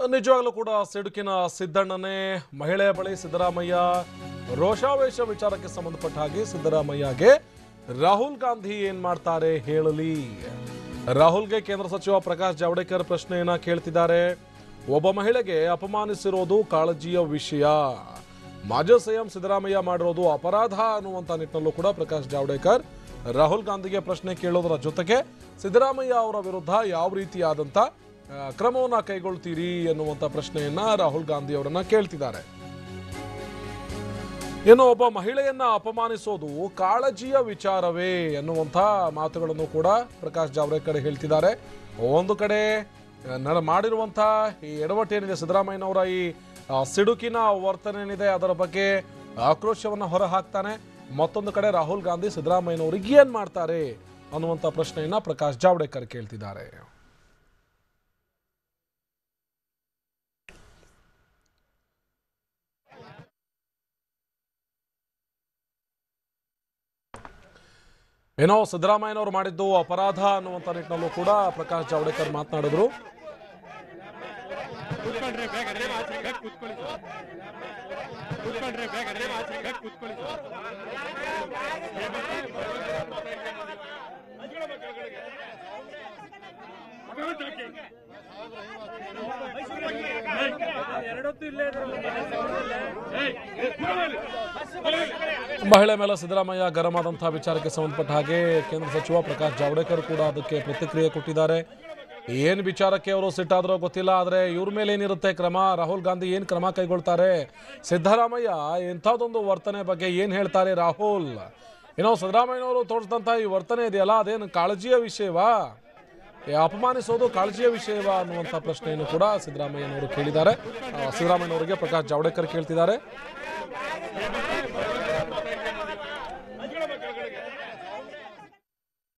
ನಿಜವಾಗ್ಲೂ ಕೂಡ ಸಿಡುಕಿನ ಸಿದ್ದಣ್ಣನೇ ಮಹಿಳೆಯ ಬಳಿ ಸಿದ್ದರಾಮಯ್ಯ ರೋಷಾವೇಶ ವಿಚಾರಕ್ಕೆ ಸಂಬಂಧಪಟ್ಟ ಹಾಗೆ ಸಿದ್ದರಾಮಯ್ಯಗೆ ರಾಹುಲ್ ಗಾಂಧಿ ಏನ್ ಮಾಡ್ತಾರೆ ಹೇಳಲಿ. ರಾಹುಲ್ಗೆ ಕೇಂದ್ರ ಸಚಿವ ಪ್ರಕಾಶ್ ಜಾವಡೇಕರ್ ಪ್ರಶ್ನೆಯನ್ನ ಕೇಳ್ತಿದ್ದಾರೆ. ಒಬ್ಬ ಮಹಿಳೆಗೆ ಅಪಮಾನಿಸಿರೋದು ಕಾಳಜಿಯ ವಿಷಯ, ಮಾಜಿ ಸಿಎಂ ಸಿದ್ದರಾಮಯ್ಯ ಮಾಡಿರೋದು ಅಪರಾಧ ಅನ್ನುವಂತ ನಿಟ್ಟಿನಲ್ಲೂ ಕೂಡ ಪ್ರಕಾಶ್ ಜಾವಡೇಕರ್ ರಾಹುಲ್ ಗಾಂಧಿಗೆ ಪ್ರಶ್ನೆ ಕೇಳೋದರ ಜೊತೆಗೆ ಸಿದ್ದರಾಮಯ್ಯ ಅವರ ವಿರುದ್ಧ ಯಾವ ರೀತಿಯಾದಂತ ಕ್ರಮವನ್ನ ಕೈಗೊಳ್ತೀರಿ ಎನ್ನುವಂತ ಪ್ರಶ್ನೆಯನ್ನ ರಾಹುಲ್ ಗಾಂಧಿ ಅವರನ್ನ ಕೇಳ್ತಿದ್ದಾರೆ. ಇನ್ನು ಒಬ್ಬ ಮಹಿಳೆಯನ್ನ ಅಪಮಾನಿಸೋದು ಕಾಳಜಿಯ ವಿಚಾರವೇ ಎನ್ನುವಂತ ಮಾತುಗಳನ್ನು ಕೂಡ ಪ್ರಕಾಶ್ ಜಾವಡೇಕರ್ ಹೇಳ್ತಿದ್ದಾರೆ. ಒಂದು ಕಡೆ ಮಾಡಿರುವಂತ ಈ ಎಡವಟ್ಟೇನಿದೆ, ಸಿದ್ದರಾಮಯ್ಯನವರ ಈ ಸಿಡುಕಿನ ವರ್ತನೆ ಏನಿದೆ ಅದರ ಬಗ್ಗೆ ಆಕ್ರೋಶವನ್ನ ಹೊರ ಹಾಕ್ತಾನೆ. ಮತ್ತೊಂದು ಕಡೆ ರಾಹುಲ್ ಗಾಂಧಿ ಸಿದ್ದರಾಮಯ್ಯನವರಿಗೆ ಏನ್ ಮಾಡ್ತಾರೆ ಅನ್ನುವಂತ ಪ್ರಶ್ನೆಯನ್ನ ಪ್ರಕಾಶ್ ಜಾವಡೇಕರ್ ಕೇಳ್ತಿದ್ದಾರೆ. ಏನೋ ಸಿದ್ದರಾಮಯ್ಯನವರು ಮಾಡಿದ್ದು ಅಪರಾಧ ಅನ್ನುವಂತ ನಿಟ್ಟಿನಲ್ಲೂ ಕೂಡ ಪ್ರಕಾಶ್ ಜಾವಡೇಕರ್ ಮಾತನಾಡಿದ್ರು. ಮಹಿಳೆ ಮೇಲೆ ಸಿದ್ದರಾಮಯ್ಯ ಗರಂ ಆದಂತಹ ವಿಚಾರಕ್ಕೆ ಸಂಬಂಧಪಟ್ಟ ಹಾಗೆ ಕೇಂದ್ರ ಸಚಿವ ಪ್ರಕಾಶ್ ಜಾವಡೇಕರ್ ಕೂಡ ಅದಕ್ಕೆ ಪ್ರತಿಕ್ರಿಯೆ ಕೊಟ್ಟಿದ್ದಾರೆ. ಏನ್ ವಿಚಾರಕ್ಕೆ ಅವರು ಸಿಟ್ಟಾದ್ರೋ ಗೊತ್ತಿಲ್ಲ, ಆದ್ರೆ ಇವ್ರ ಮೇಲೆ ಏನಿರುತ್ತೆ ಕ್ರಮ, ರಾಹುಲ್ ಗಾಂಧಿ ಏನ್ ಕ್ರಮ ಕೈಗೊಳ್ತಾರೆ, ಸಿದ್ದರಾಮಯ್ಯ ಇಂಥದ್ದೊಂದು ವರ್ತನೆ ಬಗ್ಗೆ ಏನ್ ಹೇಳ್ತಾರೆ ರಾಹುಲ್, ಏನೋ ಸಿದ್ದರಾಮಯ್ಯನವರು ತೋರಿಸಿದಂತ ಈ ವರ್ತನೆ ಇದೆಯಲ್ಲ ಅದೇನು ಕಾಳಜಿಯ ವಿಷಯವಾ, ಅಪಮಾನಿಸೋದು ಕಾಳಜಿಯ ವಿಷಯವಾ ಅನ್ನುವಂಥ ಪ್ರಶ್ನೆಯನ್ನು ಕೂಡ ಸಿದ್ದರಾಮಯ್ಯನವರು ಕೇಳಿದ್ದಾರೆ. ಸಿದ್ದರಾಮಯ್ಯನವರಿಗೆ ಪ್ರಕಾಶ್ ಜಾವಡೇಕರ್ ಕೇಳ್ತಿದ್ದಾರೆ.